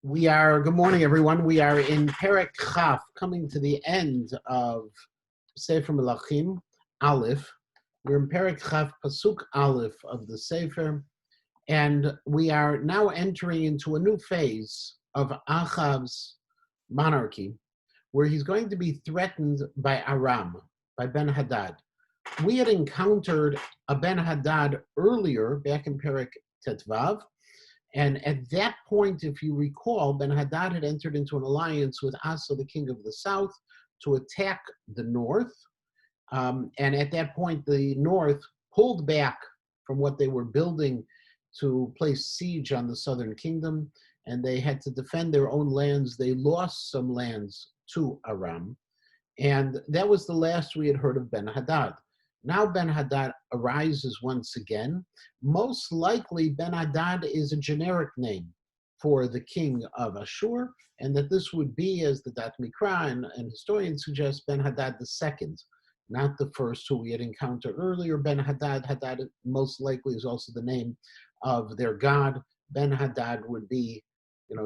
Good morning, everyone. We are in Perek Chaf, coming to the end of Sefer Melachim, Aleph. We're in Perek Chaf, Pasuk Aleph of the Sefer, and we are now entering into a new phase of Achav's monarchy, where he's going to be threatened by Aram, by Ben-Hadad. We had encountered a Ben-Hadad earlier, back in Perek Tetvav, and at that point, if you recall, Ben-Hadad had entered into an alliance with Asa, the king of the south, to attack the north. And at that point, the north pulled back from what they were building to place siege on the southern kingdom, and they had to defend their own lands. They lost some lands to Aram, and that was the last we had heard of Ben-Hadad. Now Ben-Hadad arises once again. Most likely Ben-Hadad is a generic name for the king of Ashur, and that this would be, as the Dat Mikra and historians suggest, Ben-Hadad II, not the first who we had encountered earlier. Ben-Hadad, Hadad most likely is also the name of their god. Ben-Hadad would be,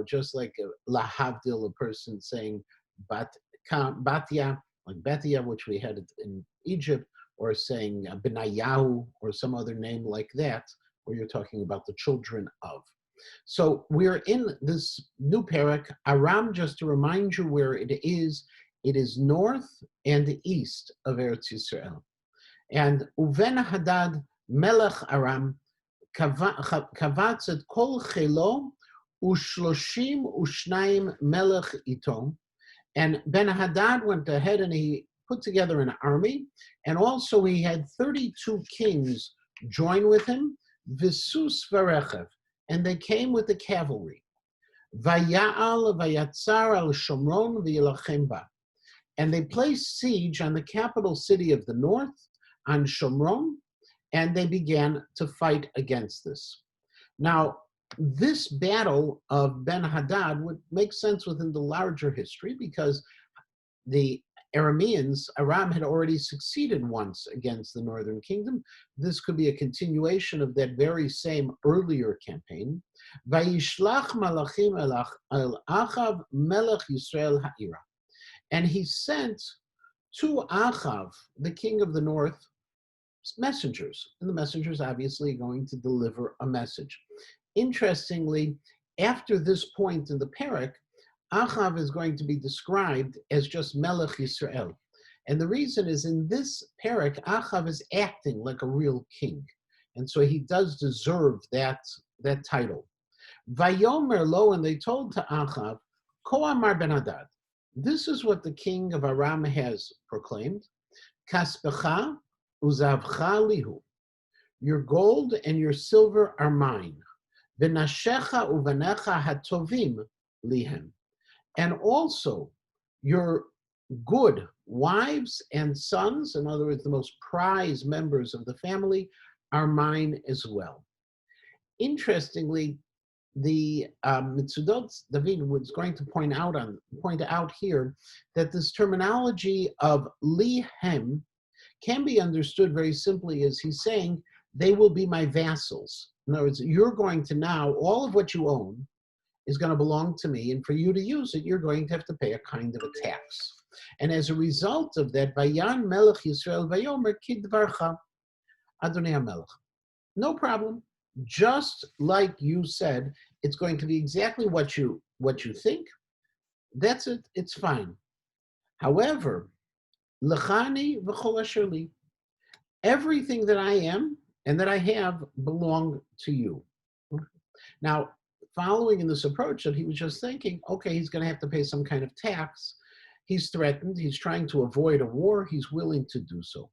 just like a Lahavdil, a person saying Batya, like Bethia, which we had in Egypt, or saying Benayahu, or some other name like that, where you're talking about the children of. So we're in this new parak. Aram, just to remind you where it is north and east of Eretz Yisrael. And Uven Hadad Melech Aram kavatz et kol chelo ushloshim ushnayim melech ito. And Ben-Hadad went ahead and he put together an army, and also he had 32 kings join with him, visus varechev, and they came with the cavalry. Vaya'al vayatzar al Shomron v'yilachem ba, and they placed siege on the capital city of the north, on Shomron, and they began to fight against this. Now, this battle of Ben-Hadad would make sense within the larger history, because the Arameans, Aram had already succeeded once against the northern kingdom. This could be a continuation of that very same earlier campaign. Vayishlach malachim el Achav melech Yisrael ha'ira. And he sent to Achav, the king of the north, messengers. And the messengers obviously going to deliver a message. Interestingly, after this point in the parak, Achav is going to be described as just Melech Yisrael. And the reason is, in this parak, Achav is acting like a real king. And so he does deserve that title. Vayomer lo, and they told to Achav, Ko amar Ben-Hadad, this is what the king of Aram has proclaimed, Kaspecha uzavcha lihu, your gold and your silver are mine, v'nashecha uvanecha hatovim lihem, and also your good wives and sons, in other words, the most prized members of the family, are mine as well. Interestingly, the Mitzudot David was going to point out here that this terminology of lihem can be understood very simply as he's saying, they will be my vassals. In other words, you're going to now, all of what you own is going to belong to me, and for you to use it, you're going to have to pay a kind of a tax. And as a result of that, Vayan Melech Yisrael Vayomer Kidvarcha Adonai HaMelech. No problem. Just like you said, it's going to be exactly what you think. That's it. It's fine. However, Lechani v'chol asher li, everything that I am and that I have belong to you. Now, following in this approach that he was just thinking, okay, he's going to have to pay some kind of tax. He's threatened. He's trying to avoid a war. He's willing to do so.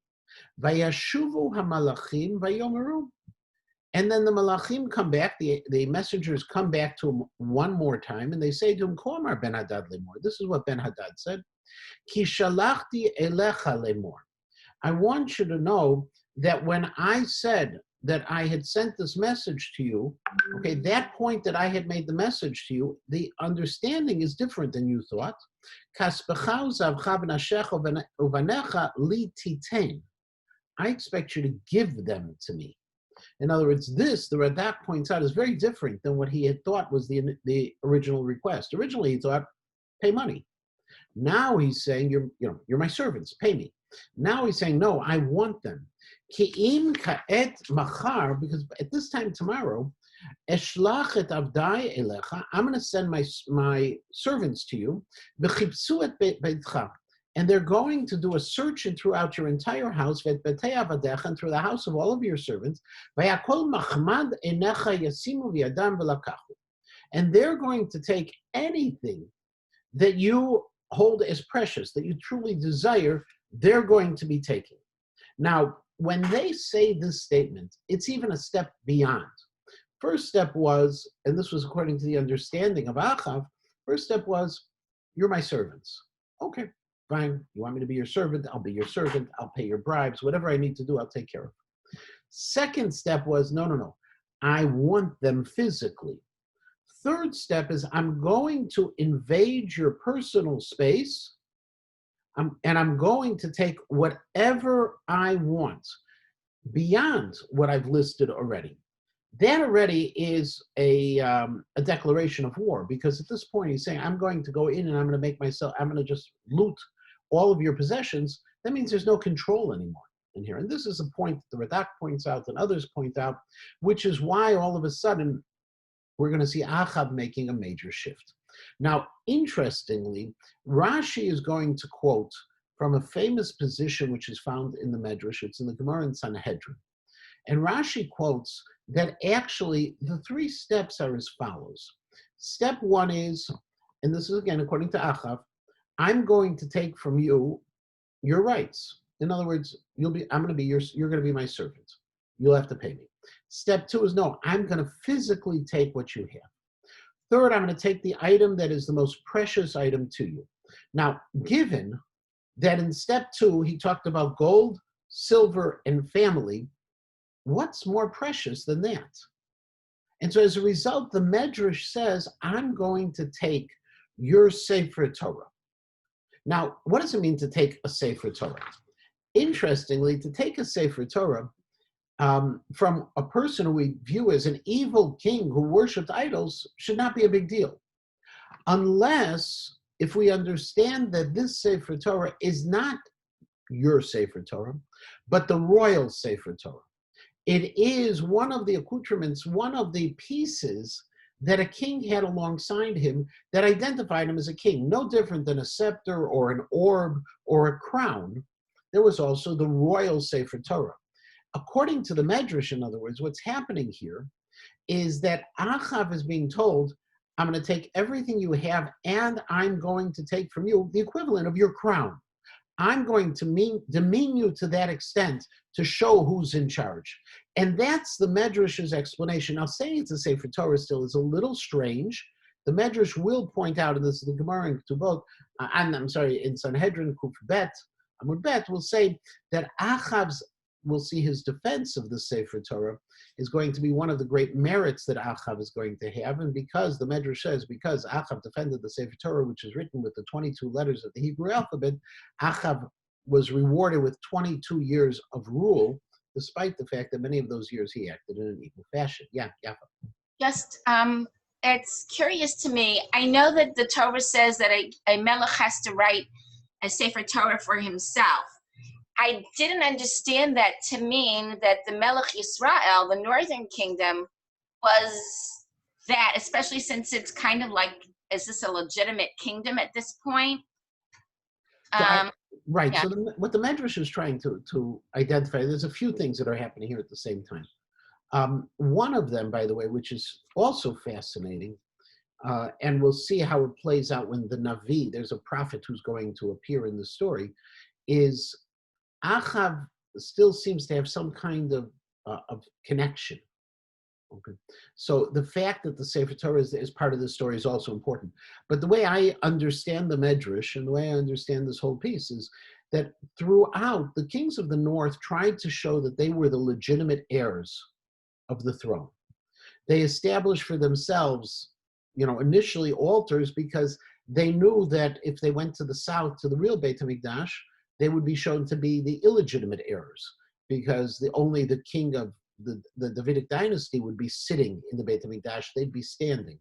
Vayashuvu hamalachim vayomeru. And then the malachim come back, the messengers come back to him one more time, and they say to him, Ko amar Ben-Hadad lemor. This is what Ben-Hadad said. Ki shalachti elecha lemor. I want you to know that when I said that I had sent this message to you, okay, that point that I had made the message to you, the understanding is different than you thought. I expect you to give them to me. In other words, this, the Radak points out, is very different than what he had thought was the original request. Originally, he thought, pay money. Now he's saying, you're my servants, pay me. Now he's saying, no, I want them. Ki'im ka'et machar, because at this time tomorrow, Eshlach et avdai elecha, I'm going to send my servants to you, v'chipsu et beitcha, and they're going to do a search throughout your entire house, and through the house of all of your servants, and they're going to take anything that you hold as precious, that you truly desire, they're going to be taking. Now, when they say this statement, it's even a step beyond. First step was, and this was according to the understanding of Achav, first step was, you're my servants. Okay, fine. You want me to be your servant? I'll be your servant. I'll pay your bribes. Whatever I need to do, I'll take care of. Second step was, no. I want them physically. Third step is, I'm going to invade your personal space, and I'm going to take whatever I want beyond what I've listed already. That already is a declaration of war, because at this point he's saying, I'm going to go in and I'm going to just loot all of your possessions. That means there's no control anymore in here. And this is a point that the Radak points out and others point out, which is why all of a sudden we're going to see Achav making a major shift. Now, interestingly, Rashi is going to quote from a famous position which is found in the Medrash. It's in the Gemara in Sanhedrin. And Rashi quotes that actually the three steps are as follows. Step one is, and this is again according to Achav, I'm going to take from you your rights. In other words, you're going to be my servant. You'll have to pay me. Step two is, no, I'm going to physically take what you have. Third, I'm going to take the item that is the most precious item to you. Now, given that in step two, he talked about gold, silver, and family, what's more precious than that? And so as a result, the Medrash says, I'm going to take your Sefer Torah. Now, what does it mean to take a Sefer Torah? Interestingly, to take a Sefer Torah from a person who we view as an evil king who worshipped idols should not be a big deal. Unless, if we understand that this Sefer Torah is not your Sefer Torah, but the royal Sefer Torah. It is one of the accoutrements, one of the pieces that a king had alongside him that identified him as a king. No different than a scepter or an orb or a crown. There was also the royal Sefer Torah. According to the Medrash, in other words, what's happening here is that Achav is being told, I'm going to take everything you have and I'm going to take from you the equivalent of your crown. I'm going to demean you to that extent to show who's in charge. And that's the Medrash's explanation. Now, saying it's a Sefer Torah still is a little strange. The Medrash will point out, and this is the Gemara in Ketubot, in Sanhedrin Kuf Bet, Amud Bet, will say that Achav's, we'll see his defense of the Sefer Torah is going to be one of the great merits that Achav is going to have. And because the Medrash says, because Achav defended the Sefer Torah, which is written with the 22 letters of the Hebrew alphabet, Achav was rewarded with 22 years of rule, despite the fact that many of those years he acted in an evil fashion. Yeah, Yafa. Just, it's curious to me. I know that the Torah says that a melech has to write a Sefer Torah for himself. I didn't understand that to mean that the Melech Yisrael, the northern kingdom, was that, especially since it's kind of like, is this a legitimate kingdom at this point? Right. Yeah. So what the Medrash is trying to identify, there's a few things that are happening here at the same time. One of them, by the way, which is also fascinating, and we'll see how it plays out when the Navi, there's a prophet who's going to appear in the story, is Achav still seems to have some kind of connection. Okay, so the fact that the Sefer Torah is part of the story is also important. But the way I understand the Medrash and the way I understand this whole piece is that throughout, the kings of the north tried to show that they were the legitimate heirs of the throne. They established for themselves, initially altars, because they knew that if they went to the south, to the real Beit HaMikdash, they would be shown to be the illegitimate heirs, because only the king of the Davidic dynasty would be sitting in the Beit HaMikdash, they'd be standing.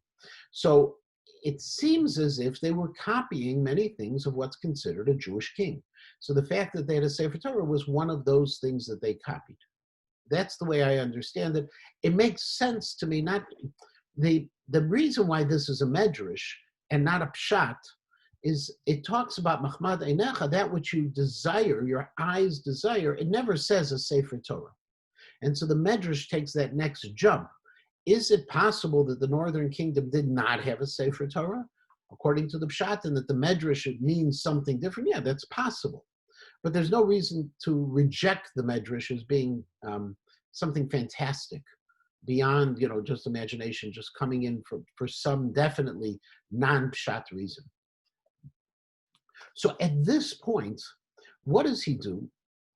So it seems as if they were copying many things of what's considered a Jewish king. So the fact that they had a Sefer Torah was one of those things that they copied. That's the way I understand it. It makes sense to me. Not the reason why this is a medrash and not a pshat is it talks about Mahmad Einecha, that which you desire, your eyes desire. It never says a Sefer Torah. And so the medrash takes that next jump. Is it possible that the northern kingdom did not have a Sefer Torah, according to the pshat, and that the medrash means something different? Yeah, that's possible. But there's no reason to reject the medrash as being something fantastic beyond, just imagination, just coming in for some definitely non-pshat reason. So at this point, what does he do?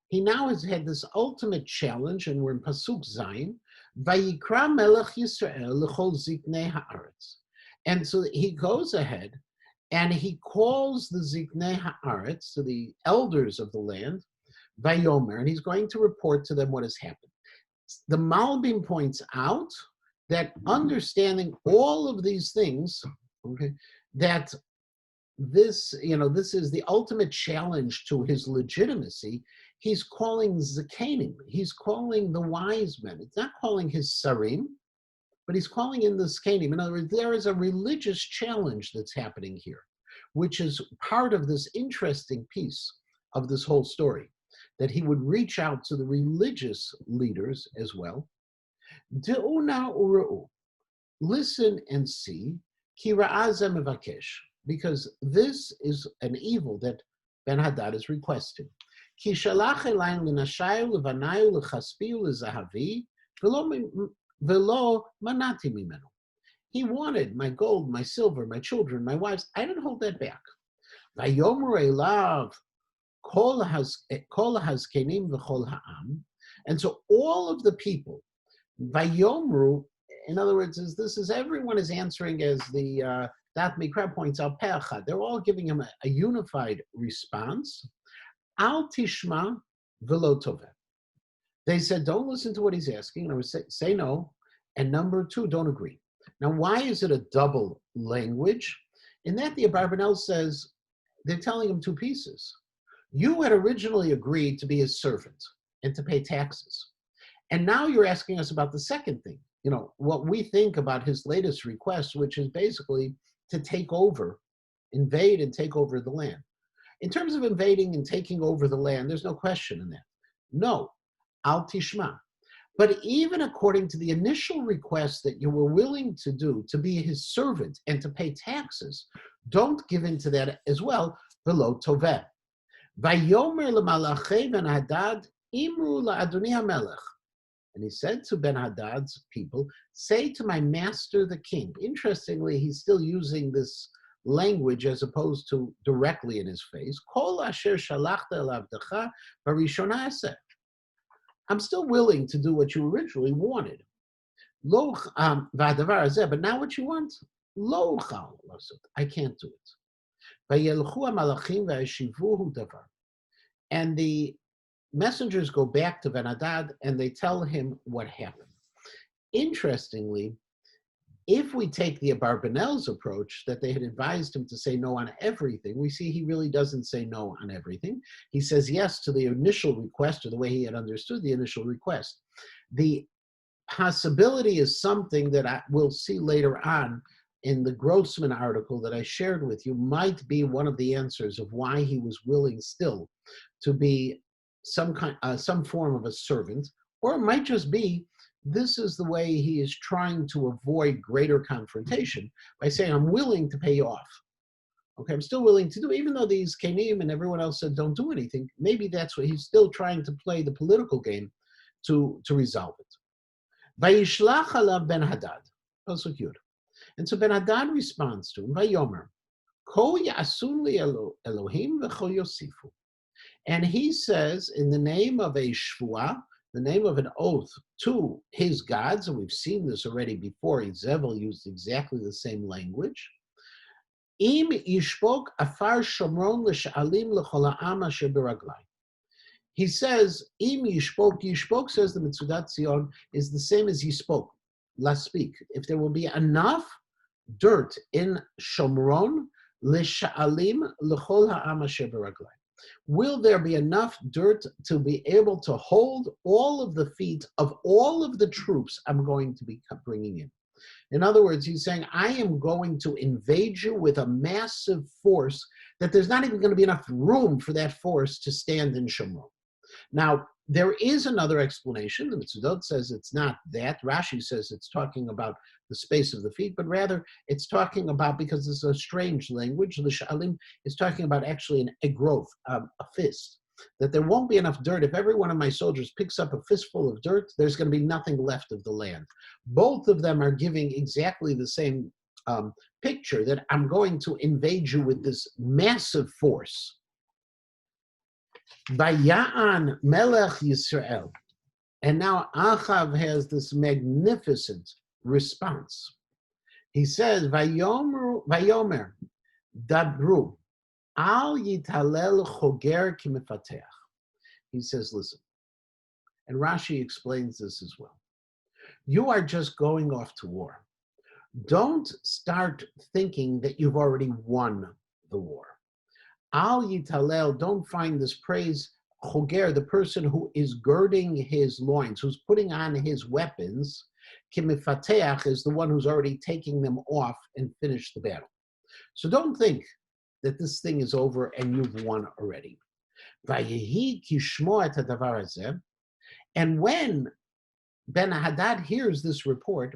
He now has had this ultimate challenge, and we're in Pasuk Zayin, Vayikra Melech Yisrael L'chol Ziknei Haaretz. And so he goes ahead and he calls the Ziknei Haaretz, to the elders of the land, Vayomer, and he's going to report to them what has happened. The Malbim points out that understanding all of these things, okay, that this is the ultimate challenge to his legitimacy. He's calling Zakanim, he's calling the wise men. It's not calling his Sarim, but he's calling in the Zakanim. In other words, there is a religious challenge that's happening here, which is part of this interesting piece of this whole story, that he would reach out to the religious leaders as well. De'una u'ra'u, listen and see, ki ra'azeh mevakesh, because this is an evil that Ben-Hadad is requesting. Ki shalach elayim l'nashayu l'vanayu l'chaspiyu l'zahavi velo manati mimenu. He wanted my gold, my silver, my children, my wives. I didn't hold that back. Vayomer elav kol hazkenim v'chol ha'am. And so all of the people, Vayomru, in other words, this is everyone is answering as the Dat Mikra points out, Pe'achad. They're all giving him a unified response. Al tishma v'lo toveh. They said, don't listen to what he's asking. In other words, say no. And number two, don't agree. Now, why is it a double language? In that, the Abarbanel says, they're telling him two pieces. You had originally agreed to be his servant and to pay taxes. And now you're asking us about the second thing, what we think about his latest request, which is basically to take over, invade and take over the land. In terms of invading and taking over the land, there's no question in that. No, al tishma. But even according to the initial request that you were willing to do, to be his servant and to pay taxes, don't give in to that as well, below toveh. Vayomer l'malachei Ben-Hadad imru la'adoni hamelech. And he said to Ben-Hadad's people, say to my master the king. Interestingly, he's still using this language as opposed to directly in his face. Kol asher shalachta el avdecha barishona aseh. I'm still willing to do what you originally wanted. Lo v'adavar hazeh, but now what you want? Lo chal lasot. I can't do it. Vayelchu hamalachim v'yeshivuhu davar. And the messengers go back to Ben-Hadad and they tell him what happened. Interestingly, if we take the Abarbanel's approach that they had advised him to say no on everything, we see he really doesn't say no on everything. He says yes to the initial request, or the way he had understood the initial request. The possibility is something that we'll see later on in the Grossman article that I shared with you, might be one of the answers of why he was willing still to be some form of a servant, or it might just be this is the way he is trying to avoid greater confrontation by saying, I'm willing to pay you off. Okay, I'm still willing to do, even though these Kenim and everyone else said don't do anything, maybe that's what he's still trying to play the political game to resolve it. Vayishlach alav Ben-Hadad, Pasuk Yud. And so Ben-Hadad responds to him, Vayomer, Ko ya'asun li Elohim v'cho yosifu. And he says, in the name of a shvuah, the name of an oath to his gods, and we've seen this already before, Zevel used exactly the same language. Im yishpok afar shomron l'sha'alim l'chol ha'am asher b'raglai. He says, Im yishpok, yishpok, says the Mitzudat Zion, is the same as yispok, let's speak. If there will be enough dirt in Shomron, l'sha'alim l'chol ha'am asher b'raglayim. Will there be enough dirt to be able to hold all of the feet of all of the troops I'm going to be bringing in? In other words, he's saying, I am going to invade you with a massive force that there's not even going to be enough room for that force to stand in Shomron. Now, there is another explanation. The Mitzudot says it's not that. Rashi says it's talking about the space of the feet, but rather it's talking about, because it's a strange language, the Sha'alim is talking about actually a growth, a fist, that there won't be enough dirt. If every one of my soldiers picks up a fistful of dirt, there's going to be nothing left of the land. Both of them are giving exactly the same picture, that I'm going to invade you with this massive force. Vaya'an Melech Yisrael. And now Achav has this magnificent response. He says, Vayomer Dabru Al Yitalel Choger Kimefateach. He says, listen, and Rashi explains this as well. You are just going off to war. Don't start thinking that you've already won the war. Al Yitalel, don't find this praise, Choger, the person who is girding his loins, who's putting on his weapons, Kimifateach is the one who's already taking them off and finished the battle. So don't think that this thing is over and you've won already. And when Ben Hadad hears this report,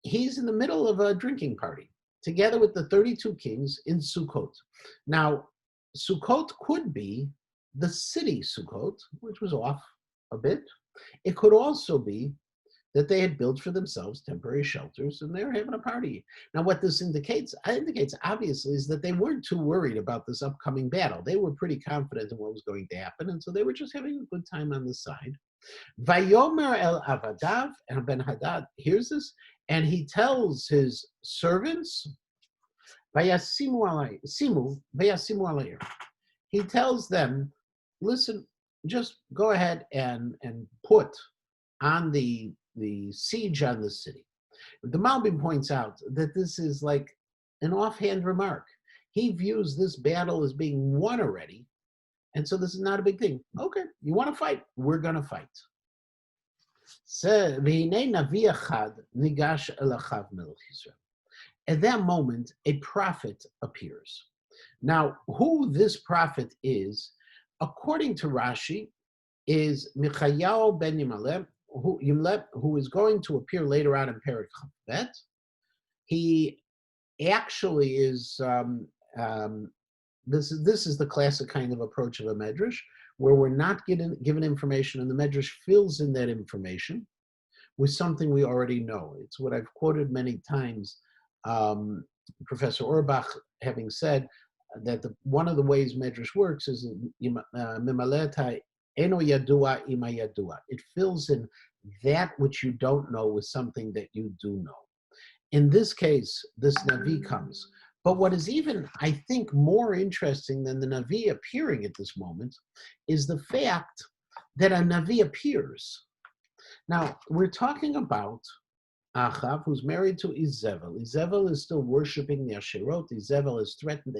he's in the middle of a drinking party, together with the 32 kings in Sukkot. Now, Sukkot could be the city Sukkot, which was off a bit. It could also be that they had built for themselves temporary shelters and they were having a party. Now, what this indicates obviously is that they weren't too worried about this upcoming battle. They were pretty confident in what was going to happen, and so they were just having a good time on the side. Vayomer el avadav, and Ben Hadad hears this, and he tells his servants, Vayasimu alayir. He tells them, listen, just go ahead and put on the siege on the city. The Malbim points out that this is like an offhand remark. He views this battle as being won already, and so this is not a big thing. Okay, you want to fight? We're going to fight. At that moment, a prophet appears. Now, who this prophet is, according to Rashi, is Michayahu ben Yimleh, who is going to appear later on in Perek Chavbet. He actually is, this is the classic kind of approach of a medrash, where we're not given information and the medrash fills in that information with something we already know. It's what I've quoted many times, Professor Orbach having said that one of the ways medrash works is mimaleta eno yadua ima yadua. It fills in that which you don't know with something that you do know. In this case, this Navi comes. But what is even, I think, more interesting than the Navi appearing at this moment is the fact that a Navi appears. Now, we're talking about Achav, who's married to Izebel. Izebel is still worshiping the Asherot. Izebel has threatened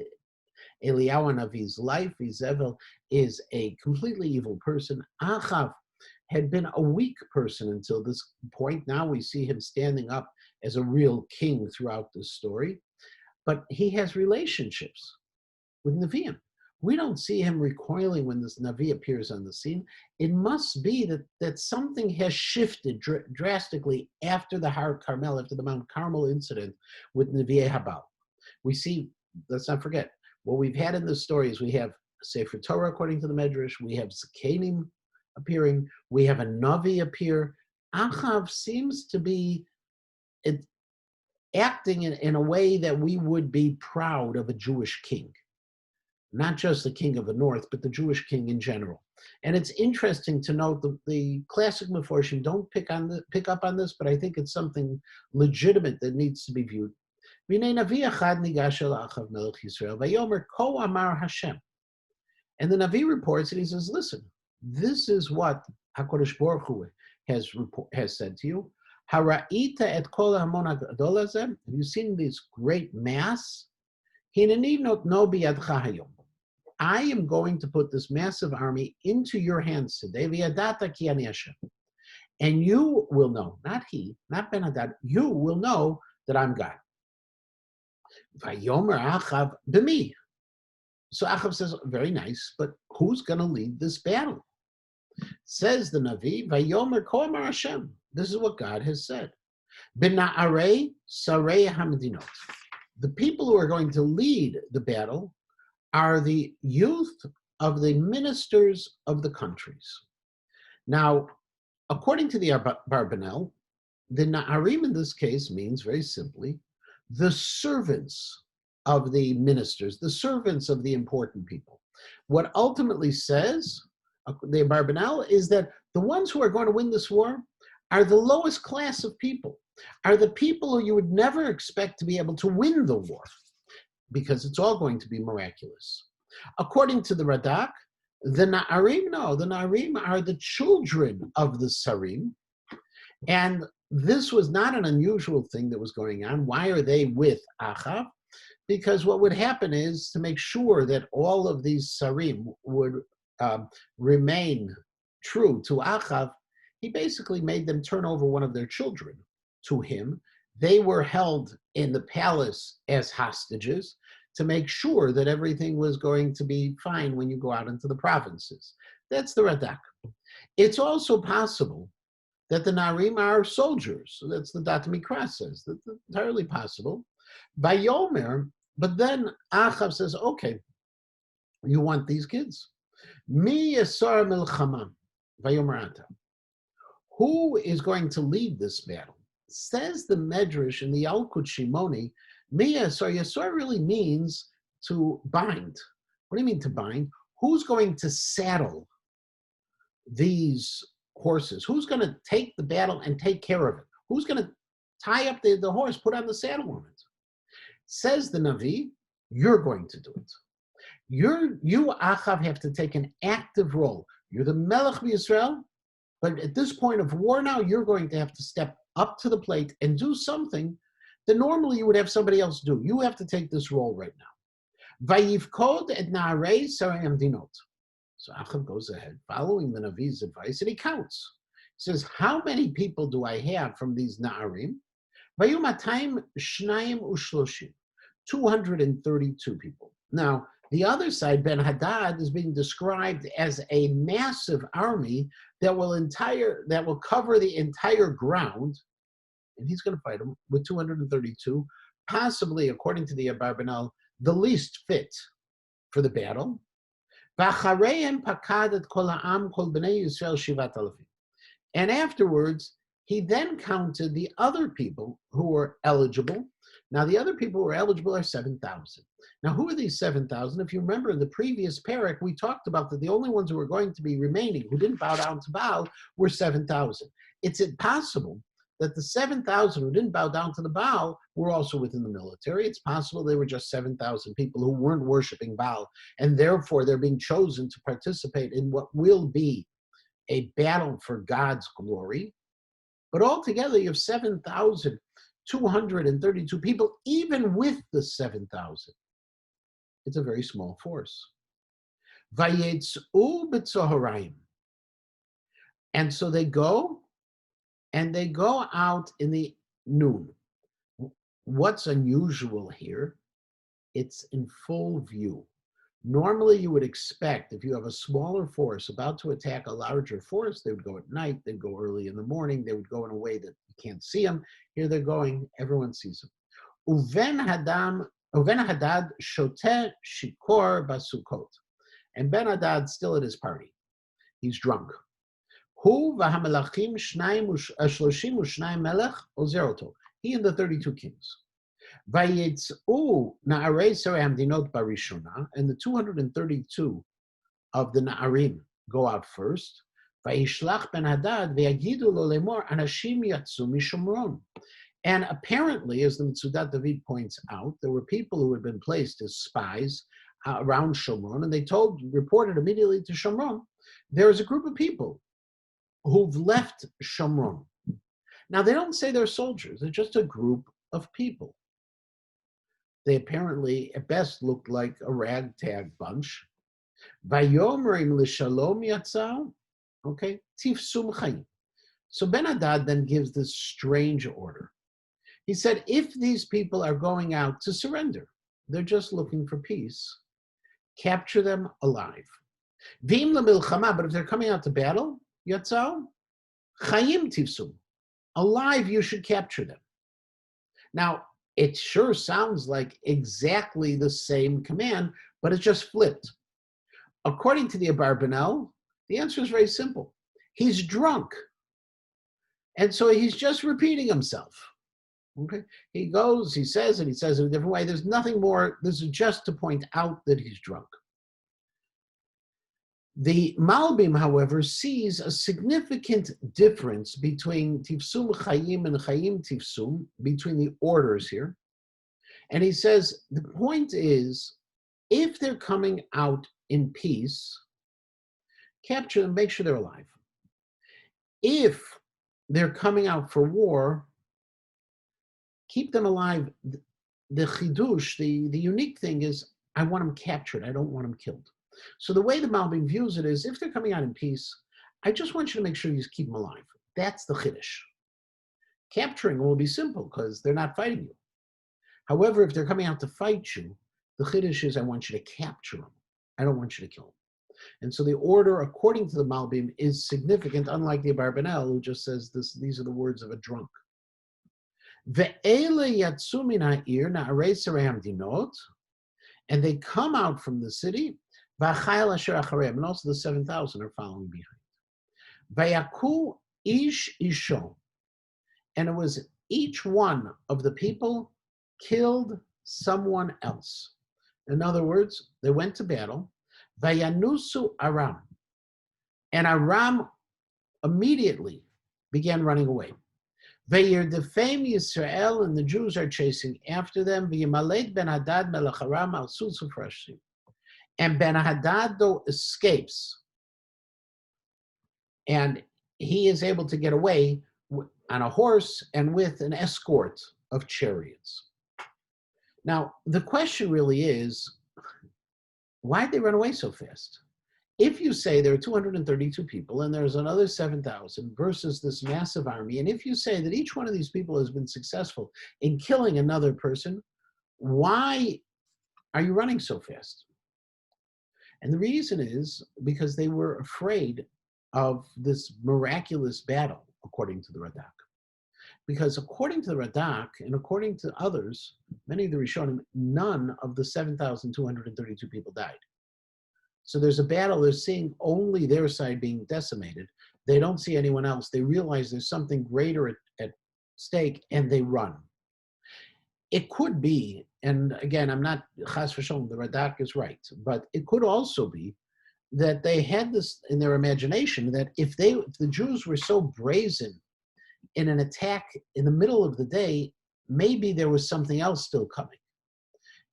Eliyahu Navi's life. Izebel is a completely evil person. Achav had been a weak person until this point. Now we see him standing up as a real king throughout this story. But he has relationships with Nevi'im. We don't see him recoiling when this Navi appears on the scene. It must be that something has shifted drastically after the Har Carmel, after the Mount Carmel incident with Nevi'e Habal. We see, let's not forget, what we've had in this story is we have Sefer Torah according to the Medrash, we have Zekanim appearing, we have a Navi appear. Achav seems to be acting in a way that we would be proud of a Jewish king. Not just the king of the north, but the Jewish king in general. And it's interesting to note the classic Meforshim don't pick up on this, but I think it's something legitimate that needs to be viewed. והנה נביא אחד ניגש אל אחאב מלך ישראל, ויאמר כה אמר Hashem. And the Navi reports and he says, listen, this is what HaKadosh Baruch Hu has said to you. Hara'ita et kol hamon hagadol hazeh? Have you seen this great mass? Hineni notno biyadcha hayom. I am going to put this massive army into your hands today. V'yadata ki ani Hashem. And you will know, not he, not Ben Hadad, you will know that I'm God. Vayomer Achav b'mi. So Achav says, very nice, but who's going to lead this battle? Says the Navi, Vayomer Ko Amar Hashem. This is what God has said. B'na'arei sarei hamedinot. The people who are going to lead the battle are the youth of the ministers of the countries. Now, according to the Barbanel, the Na'arim in this case means very simply the servants of the ministers, the servants of the important people. What ultimately says, the Barbanel, is that the ones who are going to win this war are the lowest class of people, are the people who you would never expect to be able to win the war, because it's all going to be miraculous. According to the Radak, the Na'arim are the children of the Sarim, and this was not an unusual thing that was going on. Why are they with Achav? Because what would happen is, to make sure that all of these Sarim would remain true to Achav, he basically made them turn over one of their children to him. They were held in the palace as hostages to make sure that everything was going to be fine when you go out into the provinces. That's the Radak. It's also possible that the Narim are soldiers. So that's the Dat Mikra says. That's entirely possible. Vayomer, but then Achav says, okay, you want these kids? Mi yasar milchama, vayomer ata. Who is going to lead this battle? Says the Medrash in the Yalkut Shimoni, mi yasar. Yasar really means to bind. What do you mean to bind? Who's going to saddle these horses? Who's going to take the battle and take care of it? Who's going to tie up the horse, put on the saddle on it? Says the Navi, you're going to do it. You, Achav, have to take an active role. You're the Melech Yisrael, but at this point of war now, you're going to have to step up to the plate and do something that normally you would have somebody else do. You have to take this role right now. Vayivkod et na'arei sarei hamdinot. So Achav goes ahead, following the Navi's advice, and he counts. He says, how many people do I have from these Na'arim? Vayu matayim shnayim ushloshim, 232 people. Now, the other side, Ben Hadad, is being described as a massive army that will cover the entire ground, and he's going to fight them with 232, possibly, according to the Abarbanel, the least fit for the battle. And afterwards, he then counted the other people who were eligible. Now, the other people who were eligible are 7,000. Now, who are these 7,000? If you remember in the previous parak, we talked about that the only ones who were going to be remaining, who didn't bow down to Baal, were 7,000. It's impossible that the 7,000 who didn't bow down to the Baal were also within the military. It's possible they were just 7,000 people who weren't worshiping Baal, and therefore they're being chosen to participate in what will be a battle for God's glory. But altogether, you have 7,232 people, even with the 7,000. It's a very small force. Vayetzu b'tzoharayim. And so they go out in the noon. What's unusual here? It's in full view. Normally, you would expect, if you have a smaller force about to attack a larger force, they would go at night, they'd go early in the morning, they would go in a way that you can't see them. Here they're going, everyone sees them. Uven Hadad shoteh shikor basukot. And Ben Hadad still at his party. He's drunk. Hu v'hamelachim shloshim u'shnayim melech ozeroto. He and the 32 kings. Vayetzu na'arei sarei hamdinot barishona, and the 232 of the Na'arim go out first. Vayishlach Ben Hadad ve'yagidu lo lemor anashim yatzu mishomron. And apparently, as the Mitzudat David points out, there were people who had been placed as spies around Shomron, and they reported immediately to Shomron, there is a group of people who've left Shomron. Now, they don't say they're soldiers, they're just a group of people. They apparently, at best, looked like a ragtag bunch. Vayomrim l'shalom yatzau, okay, tifsum chayim. So Ben-Hadad then gives this strange order. He said, if these people are going out to surrender, they're just looking for peace, capture them alive. V'im lemilchama, but if they're coming out to battle, yatzau, chayim tifsum, alive you should capture them. Now, it sure sounds like exactly the same command, but it's just flipped. According to the Abarbanel, the answer is very simple. He's drunk. And so he's just repeating himself. Okay? He says it in a different way. There's nothing more. This is just to point out that he's drunk. The Malbim, however, sees a significant difference between Tifsum Chayim and Chayim Tifsum, between the orders here. And he says, the point is, if they're coming out in peace, capture them, make sure they're alive. If they're coming out for war, keep them alive. The chidush, the unique thing is, I want them captured. I don't want them killed. So the way the Malbim views it is, if they're coming out in peace, I just want you to make sure you keep them alive. That's the chiddush. Capturing will be simple because they're not fighting you. However, if they're coming out to fight you, the chiddush is I want you to capture them. I don't want you to kill them. And so the order, according to the Malbim, is significant, unlike the Abarbanel, who just says these are the words of a drunk. And they come out from the city, and also the 7,000 are following behind. Vayaku ish ishon, and it was each one of the people killed someone else. In other words, they went to battle. Vayanusu Aram, and Aram immediately began running away. Vayirdefem Yisrael, and the Jews are chasing after them. Vayimaled Ben-Hadad melech Aram al susu frashim, and Ben-Hadad though escapes, and he is able to get away on a horse and with an escort of chariots. Now, the question really is, why'd they run away so fast? If you say there are 232 people and there's another 7,000 versus this massive army, and if you say that each one of these people has been successful in killing another person, why are you running so fast? And the reason is because they were afraid of this miraculous battle, according to the Radak. Because according to the Radak, and according to others, many of the Rishonim, none of the 7,232 people died. So there's a battle, they're seeing only their side being decimated. They don't see anyone else. They realize there's something greater at stake, and they run. It could be, and again, I'm not chas v'sholom, the Radak is right, but it could also be that they had this in their imagination that if the Jews were so brazen in an attack in the middle of the day, maybe there was something else still coming.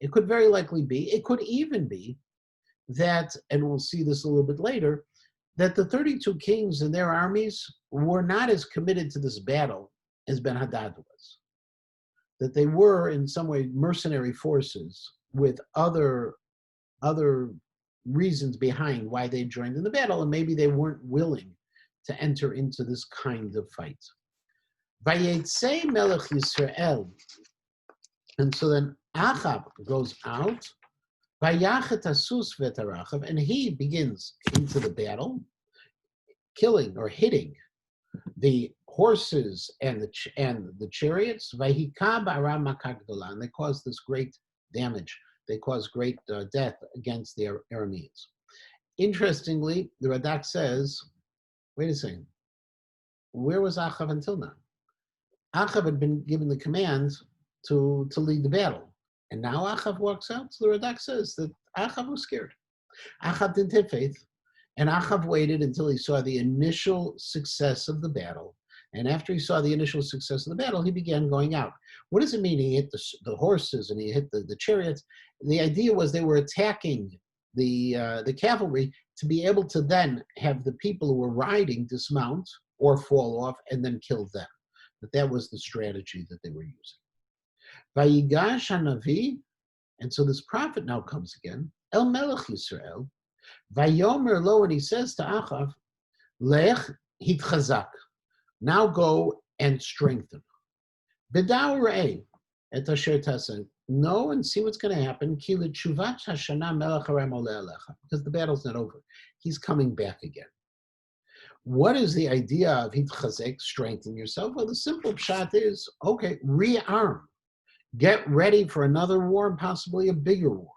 It could very likely be, it could even be that, and we'll see this a little bit later, that the 32 kings and their armies were not as committed to this battle as Ben-Hadad was. That they were in some way mercenary forces with other reasons behind why they joined in the battle, and maybe they weren't willing to enter into this kind of fight. Vayetze Melech Yisrael. And so then Achab goes out, Vayachet Asus Vetarachav, and he begins into the battle, killing or hitting the horses and the chariots. Vayikab Aram Makah Gdolah, and they caused this great damage. They caused great death against the Arameans. Interestingly, the Radak says, wait a second, where was Achav until now? Achav had been given the command to lead the battle. And now Achav walks out. So the Radak says that Achav was scared. Achav didn't have faith. And Achav waited until he saw the initial success of the battle. And after he saw the initial success of the battle, he began going out. What does it mean? He hit the horses and he hit the chariots. The idea was they were attacking the cavalry to be able to then have the people who were riding dismount or fall off and then kill them. That was the strategy that they were using. Vayigash hanavi, and so this prophet now comes again, El Melech Yisrael, Vayomer lo, and he says to Achav, Lech hitchazak, now go and strengthen. B'dau re'eh et asher taseh, know and see what's going to happen, ki l'tshuvat hashana melech harem oleh alecha, because the battle's not over. He's coming back again. What is the idea of hitchazek, strengthen yourself? Well, the simple pshat is, okay, rearm. Get ready for another war and possibly a bigger war.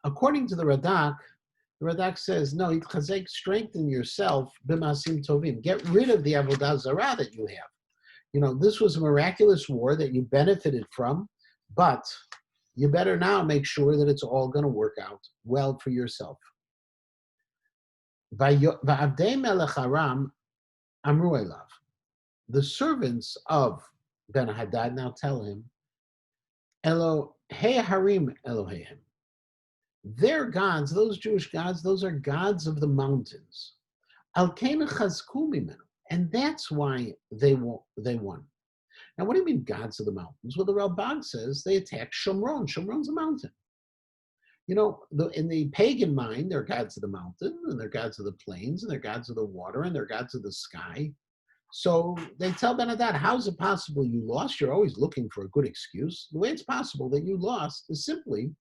According to the Radak says, no, Yitzchazek, strengthen yourself, b'masim tovim. Get rid of the avodah zarah that you have. You know, this was a miraculous war that you benefited from, but you better now make sure that it's all going to work out well for yourself. Va'avdei melech Aram amru elav. The servants of Ben-Hadad now tell him, Elohei harim Eloheihem. Their gods, those Jewish gods, those are gods of the mountains. Al-Keina chazku mimenu. And that's why they won. Now, what do you mean gods of the mountains? Well, the Ralbag says they attacked Shomron. Shomron's a mountain. You know, in the pagan mind, they're gods of the mountain, and they're gods of the plains, and they're gods of the water, and they're gods of the sky. So they tell Ben-Hadad, how is it possible you lost? You're always looking for a good excuse. The way it's possible that you lost is simply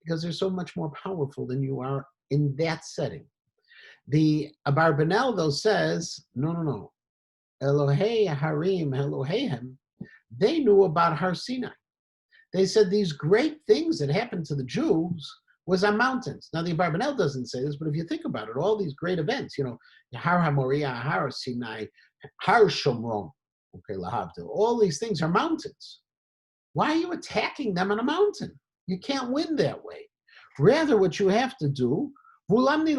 because they're so much more powerful than you are in that setting. The Abarbanel, though, says, no. Elohei Harim, Eloheihem, they knew about Har Sinai. They said these great things that happened to the Jews was on mountains. Now, the Abarbanel doesn't say this, but if you think about it, all these great events, you know, Har HaMoriah, Har Sinai, Har Shomron, okay, Lahavdil, all these things are mountains. Why are you attacking them on a mountain? You can't win that way. Rather, what you have to do, let's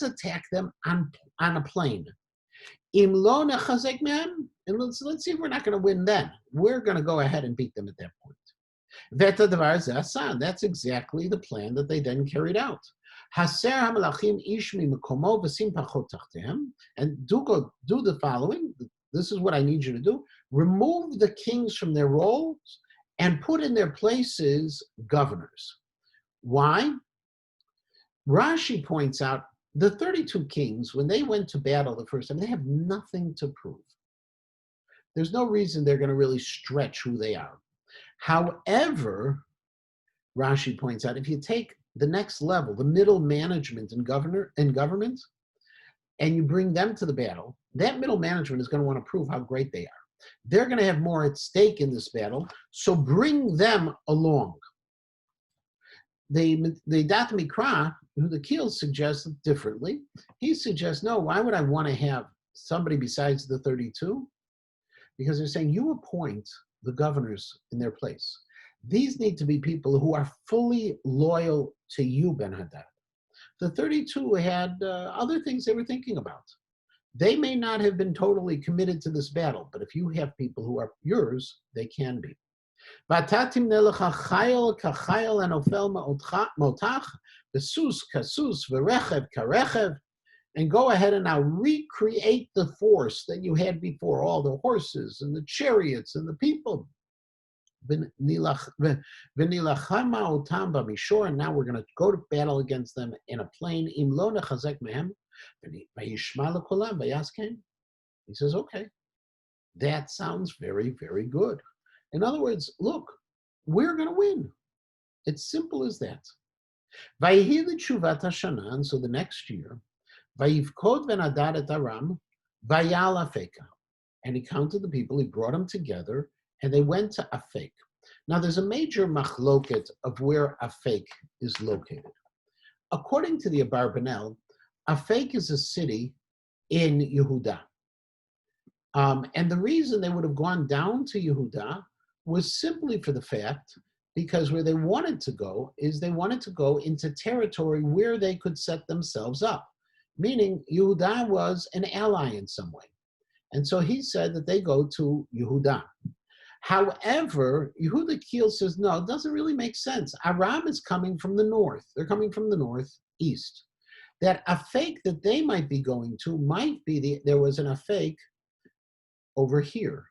attack them on a plain. And let's see if we're not going to win then. We're going to go ahead and beat them at that point. That's exactly the plan that they then carried out. And do the following. This is what I need you to do. Remove the kings from their roles and put in their places governors. Why? Rashi points out the 32 kings, when they went to battle the first time, they have nothing to prove. There's no reason they're going to really stretch who they are. However, Rashi points out, if you take the next level, the middle management and government, and you bring them to the battle, that middle management is going to want to prove how great they are. They're going to have more at stake in this battle, so bring them along. The Dat Mikra, who the Keel suggests differently, he suggests, no, why would I want to have somebody besides the 32? Because they're saying you appoint the governors in their place. These need to be people who are fully loyal to you, Ben-Hadad. The 32 had other things they were thinking about. They may not have been totally committed to this battle, but if you have people who are yours, they can be. And go ahead and now recreate the force that you had before, all the horses and the chariots and the people. And now we're going to go to battle against them in a plain. He says, okay, that sounds very, very good. In other words, look, we're going to win. It's simple as that. And so the next year, and he counted the people, he brought them together, and they went to Afek. Now, there's a major machloket of where Afek is located. According to the Abarbanel, Afek is a city in Yehuda. And the reason they would have gone down to Yehuda was simply for the fact, because where they wanted to go is they wanted to go into territory where they could set themselves up. Meaning Yehuda was an ally in some way. And so he said that they go to Yehuda. However, Yehuda Kiel says, no, it doesn't really make sense. Aram is coming from the north. They're coming from the northeast. That afek that they might be going to might be there was an afek over here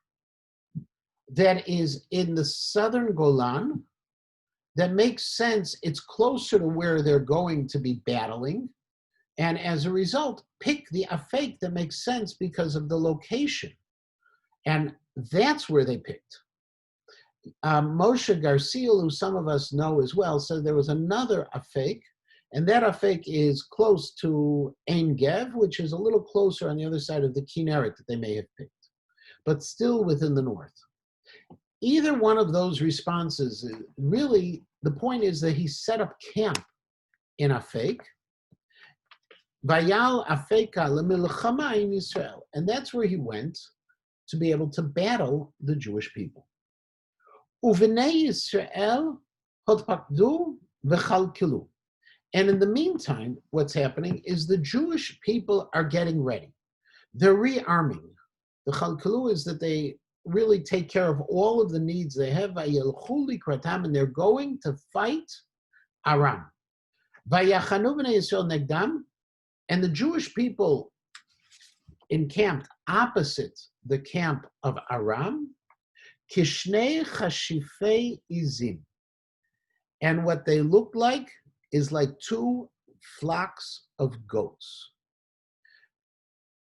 that is in the southern Golan that makes sense. It's closer to where they're going to be battling. And as a result, pick the afek that makes sense because of the location. And that's where they picked. Moshe Garcia, who some of us know as well, said there was another afek, and that afek is close to Ein Gev, which is a little closer on the other side of the Kinneret that they may have picked, but still within the north. Either one of those responses, really, the point is that he set up camp in afek, Vayal afeka lemilchama in Israel, and that's where he went to be able to battle the Jewish people. Uvenei Yisrael hotpakdu v'chalkilu. And in the meantime, what's happening is the Jewish people are getting ready. They're rearming. The chalkilu is that they really take care of all of the needs they have. Vayelchu likratam, and they're going to fight Aram. Vayachanu b'nei Yisrael negdam, and the Jewish people encamped opposite the camp of Aram. Kishnei chashifei izim. And what they look like is like two flocks of goats.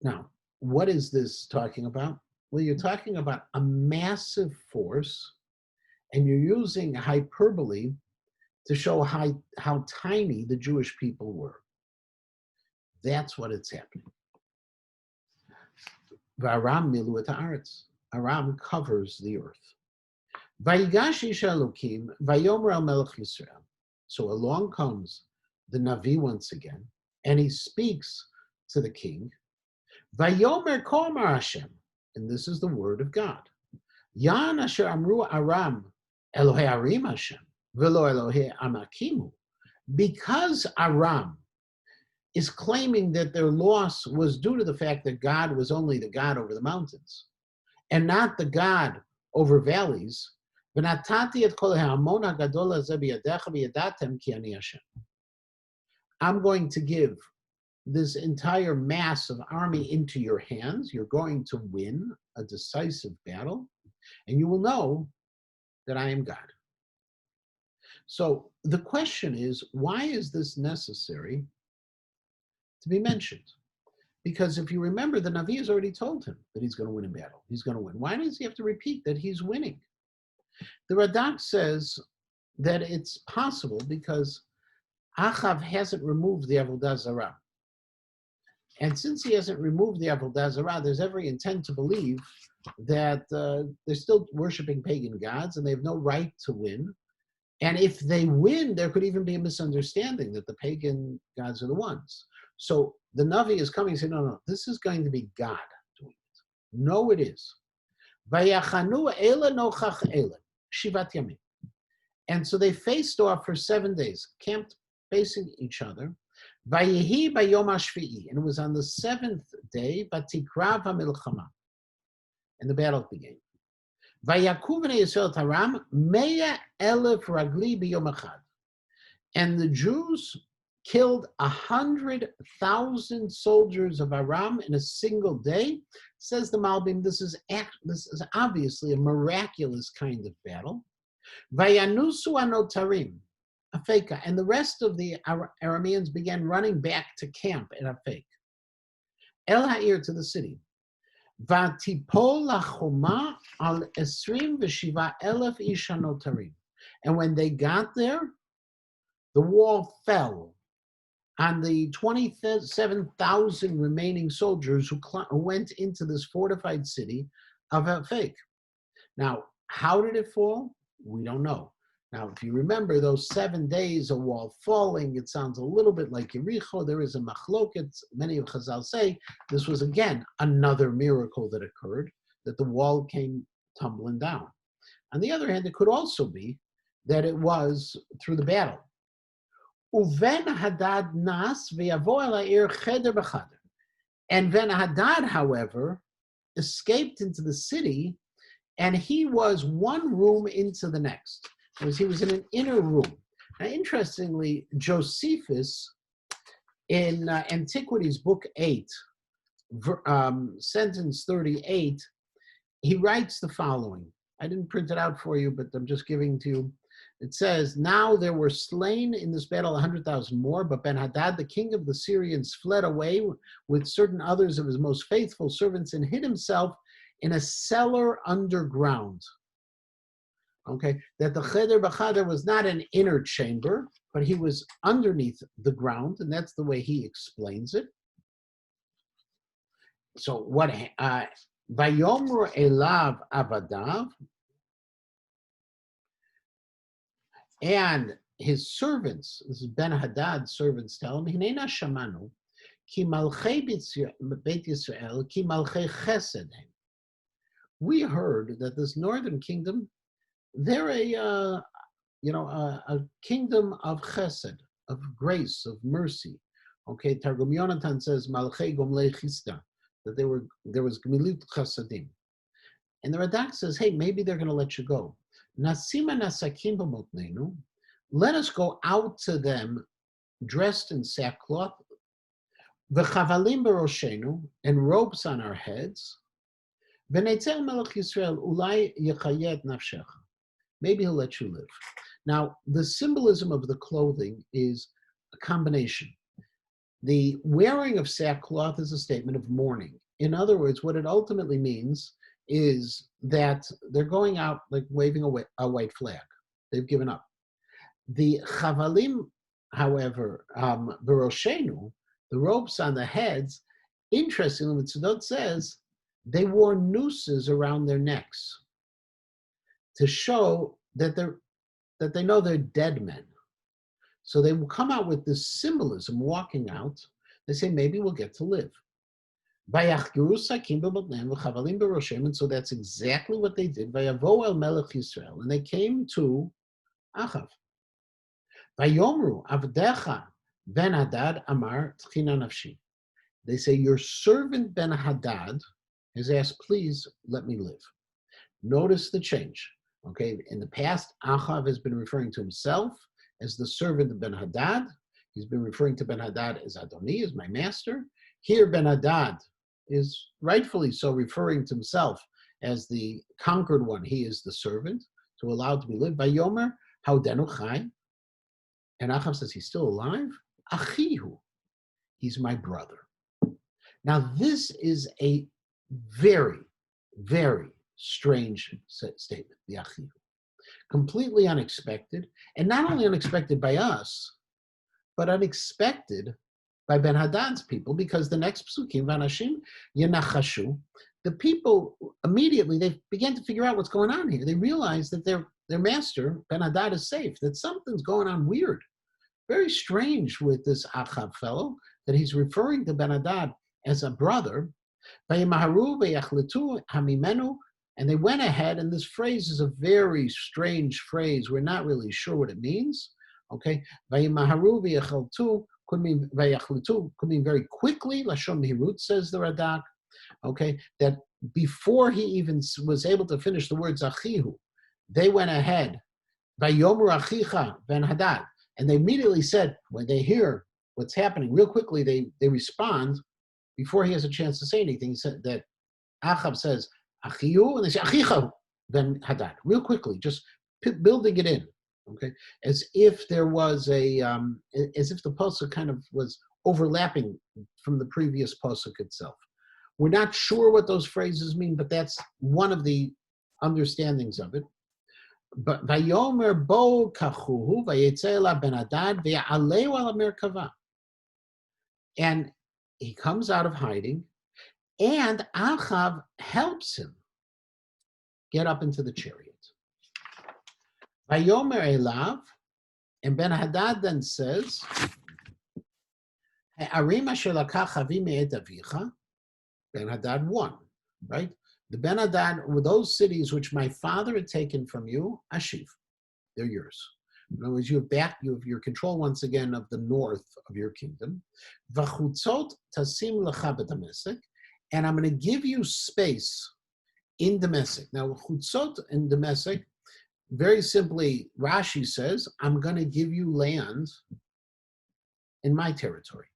Now, what is this talking about? Well, you're talking about a massive force, and you're using hyperbole to show how tiny the Jewish people were. That's what it's happening. V'aram milu et haaretz. Aram covers the earth. Vayigash ish Elokim, vayomer al melech Yisrael. So along comes the Navi once again, and he speaks to the king. Vayomer komar Hashem, and this is the word of God. Yan asher amru Aram, Elohei Arim Hashem, velo Elohei Amakimu. Because Aram is claiming that their loss was due to the fact that God was only the God over the mountains and not the God over valleys. I'm going to give this entire mass of army into your hands. You're going to win a decisive battle, and you will know that I am God. So the question is, why is this necessary to be mentioned? Because if you remember, the Navi has already told him that he's going to win a battle. He's going to win. Why does he have to repeat that he's winning? The Radak says that it's possible because Achav hasn't removed the Avodah Zarah. And since he hasn't removed the Avodah Zarah, there's every intent to believe that they're still worshiping pagan gods and they have no right to win. And if they win, there could even be a misunderstanding that the pagan gods are the ones. So the Navi is coming and saying, no, this is going to be God doing it. No, it is. Vayachanu ela nochach ela, shivat yamim. And so they faced off for 7 days, camped facing each other. Vayehi bayom hashvi'i, and it was on the 7th day, vatikrav hamilchama, and the battle began. Vayakuv bnei Yisrael taram 100,000 ragli biyom echad, and the Jews killed 100,000 soldiers of Aram in a single day. Says the Malbim, this is obviously a miraculous kind of battle. Vayanusu anotarim, Afeka, and the rest of the Arameans began running back to camp at Afek. El Ha'ir, to the city. Vatipol lachoma al 27,000 ish anotarim. And when they got there, the wall fell on the 27,000 remaining soldiers who went into this fortified city of Afek. Now, how did it fall? We don't know. Now, if you remember those 7 days of wall falling, it sounds a little bit like Yericho. There is a machloket. Many of Chazal say this was, again, another miracle that occurred, that the wall came tumbling down. On the other hand, it could also be that it was through the battle. Uven Hadad nas v'yavo el ha'ir cheder b'chader. And Ben Hadad, however, escaped into the city, and he was one room into the next. He was in an inner room. Now, interestingly, Josephus in Antiquities, Book 8, sentence 38, he writes the following. I didn't print it out for you, but I'm just giving to you. It says, now there were slain in this battle 100,000 more, but Ben-Hadad, the king of the Syrians, fled away with certain others of his most faithful servants and hid himself in a cellar underground. Okay, that the Cheder B'Chader was not an inner chamber, but he was underneath the ground, and that's the way he explains it. So what, Vayomru Elav Avadav, and his servants, this is Ben-Hadad's servants, tell him, Hinena Shamanu, Ki Malchei Beit Yisrael, Ki Malchei Chesed. We heard that this northern kingdom, they're a kingdom of chesed, of grace, of mercy. Okay, Targum Yonatan says Malchei Gomlei Chista, that there was Gemilut Chasadim, and the Radak says, hey, maybe they're going to let you go. Nasima Nasakim B'motneinu, let us go out to them dressed in sackcloth, V'chavalim b'roshenu, and ropes on our heads. V'neitzeh Melech Yisrael ulai yechayet nafshecha. Maybe he'll let you live. Now, the symbolism of the clothing is a combination. The wearing of sackcloth is a statement of mourning. In other words, what it ultimately means is that they're going out like waving a white flag. They've given up. The chavalim, however, beroshenu, the ropes on the heads, interestingly, what Tzadot says, they wore nooses around their necks to show that they know they're dead men. So they will come out with this symbolism, walking out. They say, maybe we'll get to live. And so that's exactly what they did. And they came to Achav. They say, your servant Ben-Hadad has asked, please let me live. Notice the change. Okay, in the past, Achav has been referring to himself as the servant of Ben-Hadad. He's been referring to Ben-Hadad as Adoni, as my master. Here, Ben-Hadad is rightfully so referring to himself as the conquered one. He is the servant, to allow to be lived. Vayomer, Haudenu Chai. And Achav says, he's still alive? Achihu, he's my brother. Now, this is a very, very strange statement, the Achihu. Completely unexpected, and not only unexpected by us, but unexpected by Ben-Hadad's people, because the next psukim, Vanashim Yenachashu, the people immediately, they began to figure out what's going on here. They realized that their master, Ben-Hadad, is safe, that something's going on weird. Very strange with this Achav fellow, that he's referring to Ben-Hadad as a brother. And they went ahead, and this phrase is a very strange phrase. We're not really sure what it means. Okay, Vayimaharu v'yachaltu could mean v'yachlutu, could mean very quickly. Lashon Hirut, says the Radak. Okay, that before he even was able to finish the words Achihu, they went ahead. Vayomru Achicha Ben-Hadad, and they immediately said, when they hear what's happening, real quickly they respond before he has a chance to say anything. He said that Achav says Achihu, and they say Achicha Ben-Hadad, real quickly, just building it in, okay, as if there was as if the pasuk kind of was overlapping from the previous pasuk itself. We're not sure what those phrases mean, but that's one of the understandings of it. But Vayomer bo kachuhu vayetzelah Ben-Hadad ve'aleu al merkava, and he comes out of hiding, and Achav helps him get up into the chariot. Vayomer elav, and Ben-Hadad then says, Ha'arim asher lakach avi me'et avicha, Ben-Hadad won, right? The Ben-Hadad were those cities which my father had taken from you, Ashiv, they're yours. In other words, you have your control once again of the north of your kingdom. Vachutzot tasim lecha b'damesek, and I'm going to give you space in Damascus. Now, chutzot in Damascus, very simply, Rashi says, I'm going to give you land in my territory.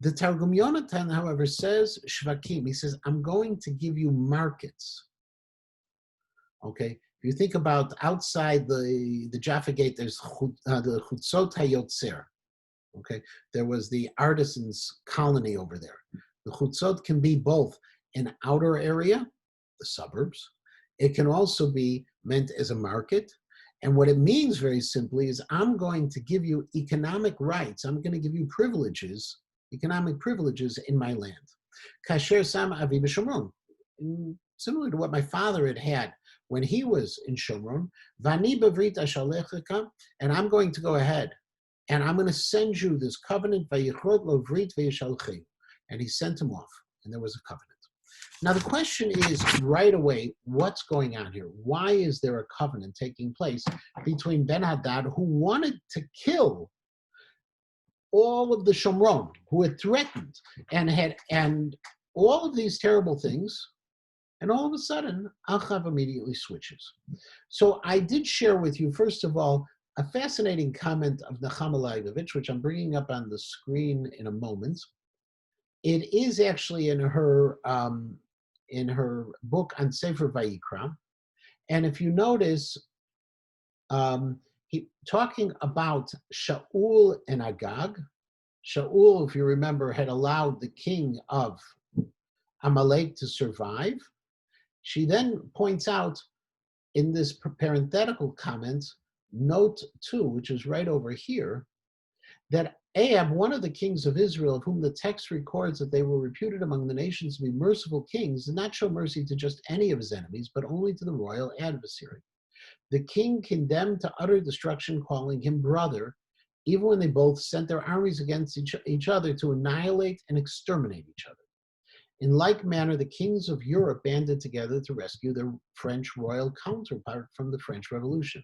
The Targum Yonatan, however, says shvakim. He says, I'm going to give you markets. Okay, if you think about outside the Jaffa Gate, there's the Chutzot HaYotzer. Okay, there was the artisans' colony over there. The Chutzot can be both an outer area, the suburbs. It can also be meant as a market. And what it means very simply is I'm going to give you economic rights. I'm going to give you privileges, economic privileges in my land. Kasher Sam Avi B'Shomron, similar to what my father had when he was in Shomron. Vani Bavrit Ashalecha, and I'm going to go ahead and I'm going to send you this covenant. Vayichrot lo vrit v'yishalchi, and he sent him off, and there was a covenant. Now, the question is right away, what's going on here? Why is there a covenant taking place between Ben-Hadad, who wanted to kill all of the Shomron, who had threatened and all of these terrible things, and all of a sudden, Achav immediately switches. So I did share with you, first of all, a fascinating comment of Nechama Leibovich, which I'm bringing up on the screen in a moment. It is actually in her book on Sefer Vayikra. And if you notice, he talking about Shaul and Agag. Shaul, if you remember, had allowed the king of Amalek to survive. She then points out in this parenthetical comment, note 2, which is right over here, that Ahab, one of the kings of Israel, of whom the text records that they were reputed among the nations to be merciful kings, did not show mercy to just any of his enemies, but only to the royal adversary. The king condemned to utter destruction, calling him brother, even when they both sent their armies against each other to annihilate and exterminate each other. In like manner, the kings of Europe banded together to rescue their French royal counterpart from the French Revolution.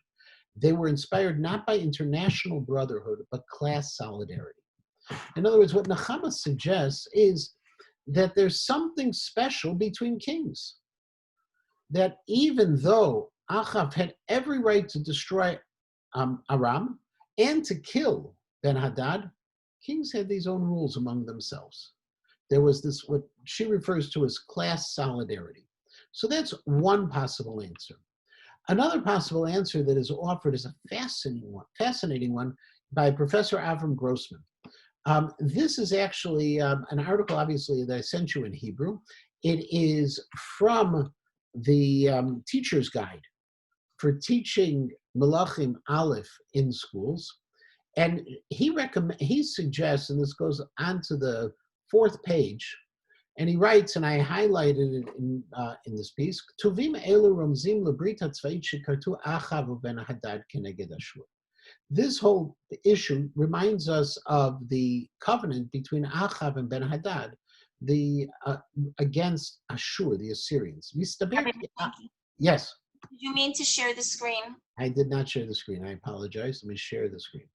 They were inspired not by international brotherhood, but class solidarity. In other words, what Nechama suggests is that there's something special between kings. That even though Achav had every right to destroy Aram and to kill Ben-Hadad, kings had these own rules among themselves. There was this, what she refers to as class solidarity. So that's one possible answer. Another possible answer that is offered is a fascinating one by Professor Avram Grossman. This is actually an article, obviously, that I sent you in Hebrew. It is from the Teacher's Guide for Teaching Melachim Aleph in schools. And he suggests, and this goes on to the 4th page, and he writes, and I highlighted it in this piece, Tuvim elu ramzim lebrit hatzvait shekartu Achav ben Hadad keneged Ashur. This whole issue reminds us of the covenant between Achav and Ben Hadad, against Ashur, the Assyrians. Yes. Did you mean to share the screen? I did not share the screen. I apologize. Let me share the screen.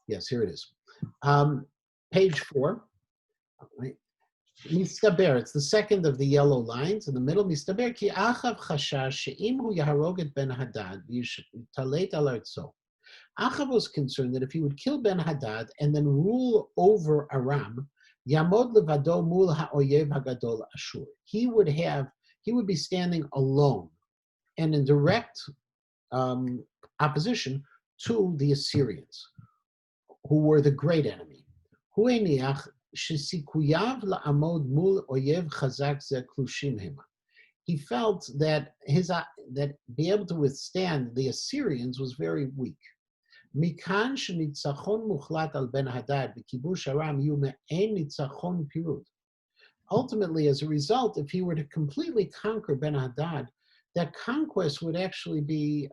Yes, here it is. Page 4. Right. Mistaber, it's the second of the yellow lines in the middle. Mistaber ki Achav chashash she'im hu yaharog et Ben Hadad v'yishtalet al artzo. Achav was concerned that if he would kill Ben Hadad and then rule over Aram, yamod levado mul ha'oyev hagadol Ashur. He would be standing alone and in direct opposition to the Assyrians, who were the great enemy. He felt that that be able to withstand the Assyrians was very weak. Ultimately, as a result, if he were to completely conquer Ben-Hadad, that conquest would actually be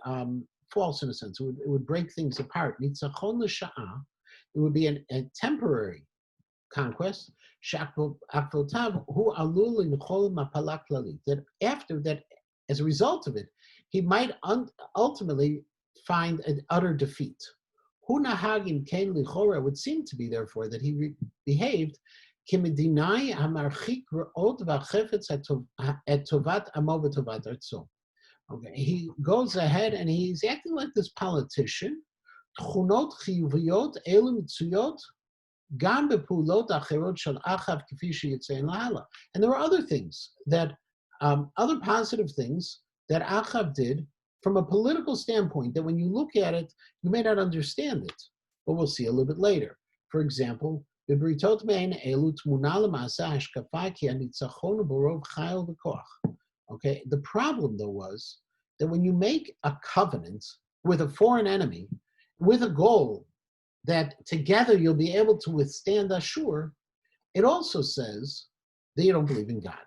false in a sense. It would break things apart. It would be a temporary conquest. That after that, as a result of it, he might ultimately find an utter defeat. It would seem to be, therefore, that he behaved כמדינאי המרחיק ראות והחפץ את טובת עמו וטובת ארצו. Okay, he goes ahead and he's acting like this politician. תכונות חיוביות אלו מצויות גם בפעולות האחרות של אחאב כפי שיציין להלאה. And there are other things that, other positive things that Achab did from a political standpoint that when you look at it, you may not understand it, but we'll see a little bit later. For example, בבריתות מעין אלו תמונה למעשה השקפה כי הניצחון הוא ברוב חיל וכוח. Okay, the problem though was that when you make a covenant with a foreign enemy, with a goal that together you'll be able to withstand Ashur, it also says that you don't believe in God.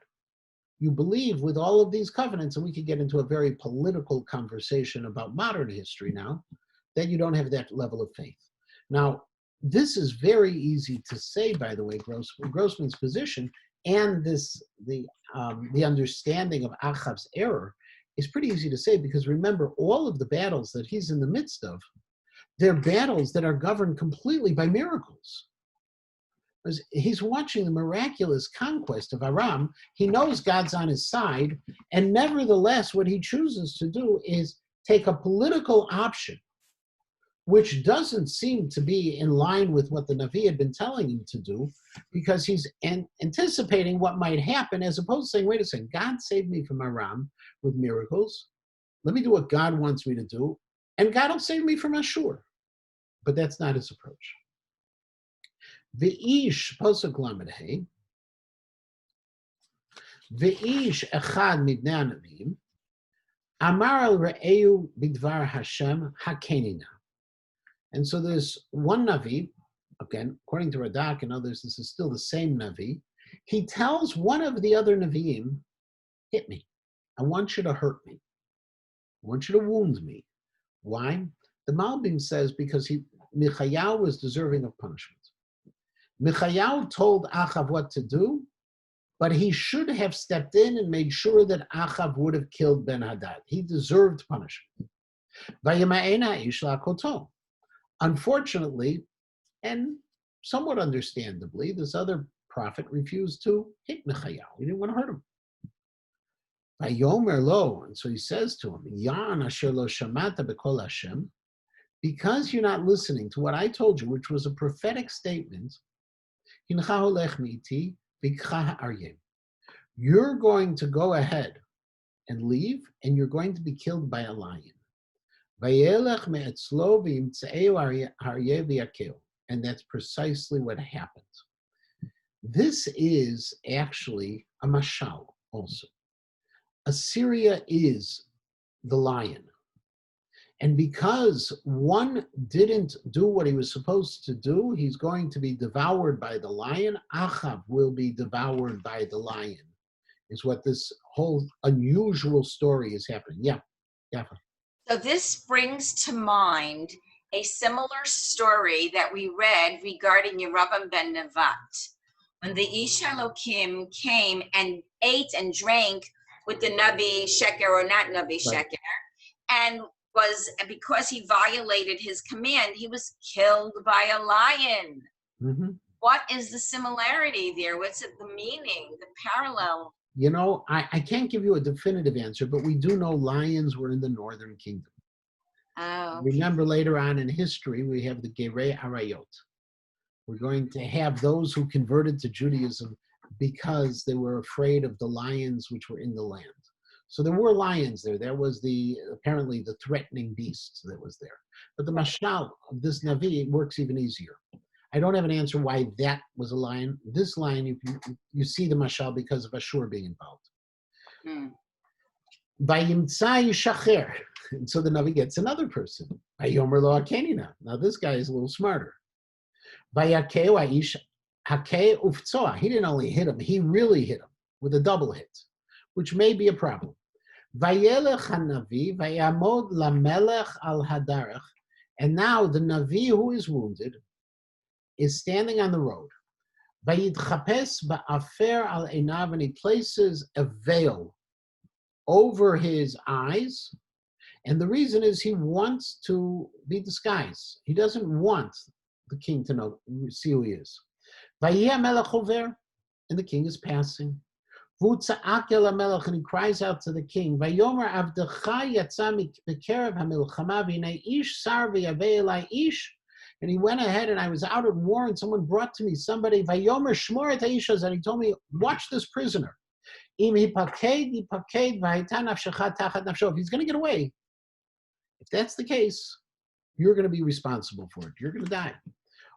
You believe with all of these covenants, and we could get into a very political conversation about modern history now, that you don't have that level of faith. Now, this is very easy to say, by the way, Grossman's position, and the understanding of Achab's error is pretty easy to say, because remember, all of the battles that he's in the midst of, they're battles that are governed completely by miracles. He's watching the miraculous conquest of Aram. He knows God's on his side, and nevertheless, what he chooses to do is take a political option, which doesn't seem to be in line with what the Navi had been telling him to do, because he's anticipating what might happen, as opposed to saying, wait a second, God saved me from Aram with miracles. Let me do what God wants me to do, and God will save me from Ashur. But that's not his approach. V'ish, posuk lamed hey, v'ish echad midnei hanavim, amar al re'eu bidvar Hashem hakenina. And so there's one Navi, again, according to Radak and others, this is still the same Navi. He tells one of the other Naviim, hit me. I want you to hurt me. I want you to wound me. Why? The Malbim says because Michayahu was deserving of punishment. Michayahu told Achav what to do, but he should have stepped in and made sure that Achav would have killed Ben-Hadad. He deserved punishment. Unfortunately, and somewhat understandably, this other prophet refused to hit Michayahu. He didn't want to hurt him. Vayomer lo, and so he says to him, Yan asher lo shamata b'kol Hashem, because you're not listening to what I told you, which was a prophetic statement, you're going to go ahead and leave, and you're going to be killed by a lion. And that's precisely what happened. This is actually a mashal also. Assyria is the lion. And because one didn't do what he was supposed to do, he's going to be devoured by the lion. Achav will be devoured by the lion, is what this whole unusual story is happening. Yeah. So this brings to mind a similar story that we read regarding Yeravam ben Nevat. When the Ish Elokim came and ate and drank with the Navi Sheker, or not Navi Sheker, and was because he violated his command, he was killed by a lion. Mm-hmm. What is the similarity there? What's the meaning, the parallel? You know, I can't give you a definitive answer, but we do know lions were in the northern kingdom. Oh, okay. Remember, later on in history, we have the Gerei Arayot. We're going to have those who converted to Judaism because they were afraid of the lions which were in the land. So there were lions there. There was apparently the threatening beast that was there. But the mashal of this Navi works even easier. I don't have an answer why that was a lion. This lion, you see the mashal because of Ashur being involved. Vayimtza yishacher. And so the Navi gets another person. Vayomer lo hakenina. Now this guy is a little smarter. Vayakeu aish hakei uftzoa. He didn't only hit him, he really hit him with a double hit, which may be a problem. Vayelech hanavi vayamod lamelech al hadarach. And now the Navi who is wounded is standing on the road. Vayidchapes ba'afer al einav, and he places a veil over his eyes. And the reason is he wants to be disguised. He doesn't want the king to see who he is. Vayeh melech over, and the king is passing. V'utza'ak el hamelech, and he cries out to the king, Vayomer avdecha yatsa b'kerev hamilchama v'nei ish sar v'yaveh elai ish. And he went ahead, and I was out at war, and someone brought to me somebody, Vayomer shmor et ha'ishaz, and he told me, watch this prisoner. Im hipaked v'hayta nafshecha tachat nafsho. If he's going to get away, if that's the case, you're going to be responsible for it. You're going to die.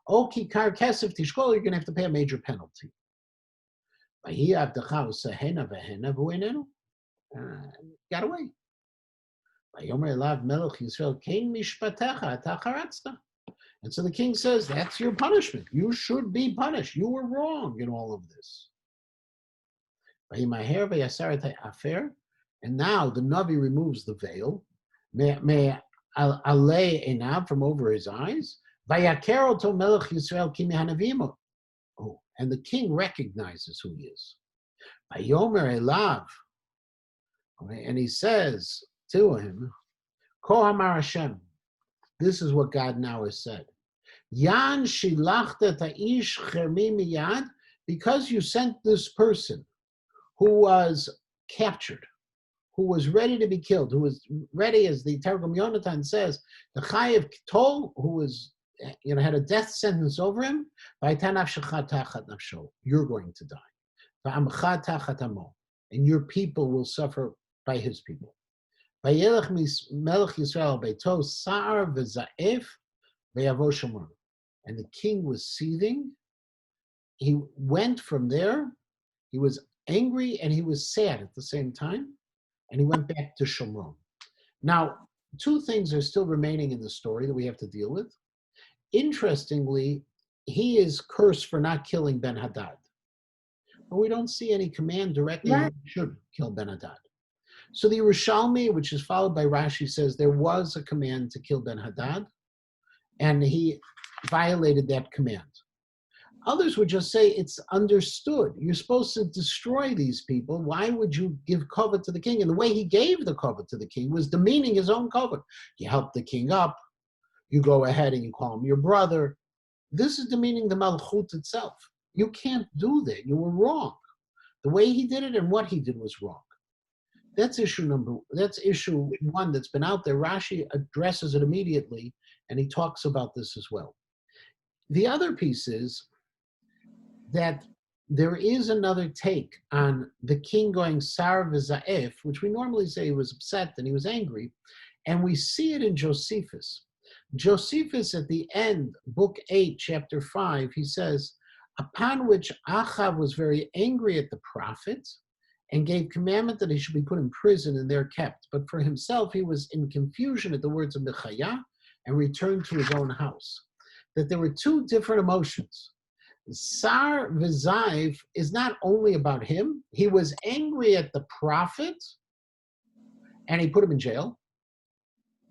O kikar kesef tishkol, you're going to have to pay a major penalty. Got away. And so the king says, that's your punishment. You should be punished. You were wrong in all of this. And now the Navi removes the veil from over his eyes. Oh, and the king recognizes who he is. And he says to him, Ko Hamar Hashem, this is what God now has said. Yan shilachta ta'ish chermi miyad, because you sent this person who was captured, who was ready to be killed, who was ready, as the Targum Yonatan says, the Chayev Tol, who was, had a death sentence over him, you're going to die. And your people will suffer by his people. And the king was seething. He went from there. He was angry and he was sad at the same time. And he went back to Shomron. Now, two things are still remaining in the story that we have to deal with. Interestingly, he is cursed for not killing Ben-Hadad. But we don't see any command directly that he should kill Ben-Hadad. So the Yerushalmi, which is followed by Rashi, says there was a command to kill Ben-Hadad, and he violated that command. Others would just say it's understood. You're supposed to destroy these people. Why would you give kavod to the king? And the way he gave the kavod to the king was demeaning his own kavod. You help the king up. You go ahead and you call him your brother. This is demeaning the malchut itself. You can't do that. You were wrong. The way he did it and what he did was wrong. That's issue one that's been out there. Rashi addresses it immediately, and he talks about this as well. The other piece is that there is another take on the king going sar v'za'ef, which we normally say he was upset and he was angry, and we see it in Josephus. Josephus at the end, book 8, chapter 5, he says, upon which Achav was very angry at the prophet and gave commandment that he should be put in prison and there kept. But for himself, he was in confusion at the words of Michaiah and returned to his own house. That there were two different emotions. Sar v'zayv is not only about him. He was angry at the prophet and he put him in jail,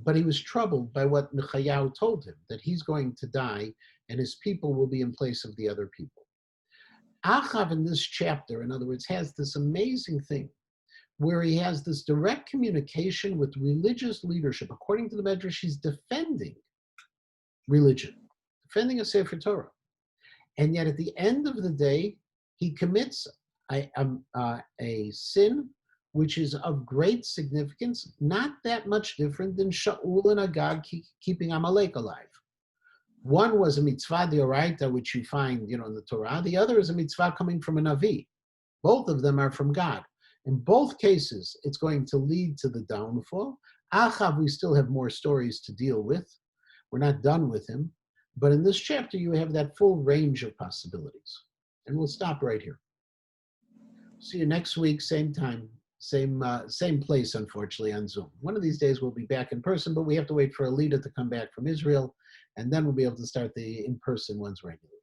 but he was troubled by what Michaiah told him, that he's going to die and his people will be in place of the other people. Achav in this chapter, in other words, has this amazing thing where he has this direct communication with religious leadership. According to the Medrash, he's defending religion, defending a Sefer Torah. And yet at the end of the day, he commits a sin which is of great significance, not that much different than Shaul and Agag keeping Amalek alive. One was a mitzvah d'oraita, which you find, in the Torah. The other is a mitzvah coming from a Navi. Both of them are from God. In both cases, it's going to lead to the downfall. Achav, we still have more stories to deal with. We're not done with him. But in this chapter, you have that full range of possibilities. And we'll stop right here. See you next week, same time, same place, unfortunately, on Zoom. One of these days we'll be back in person, but we have to wait for Alida to come back from Israel, and then we'll be able to start the in-person ones regularly.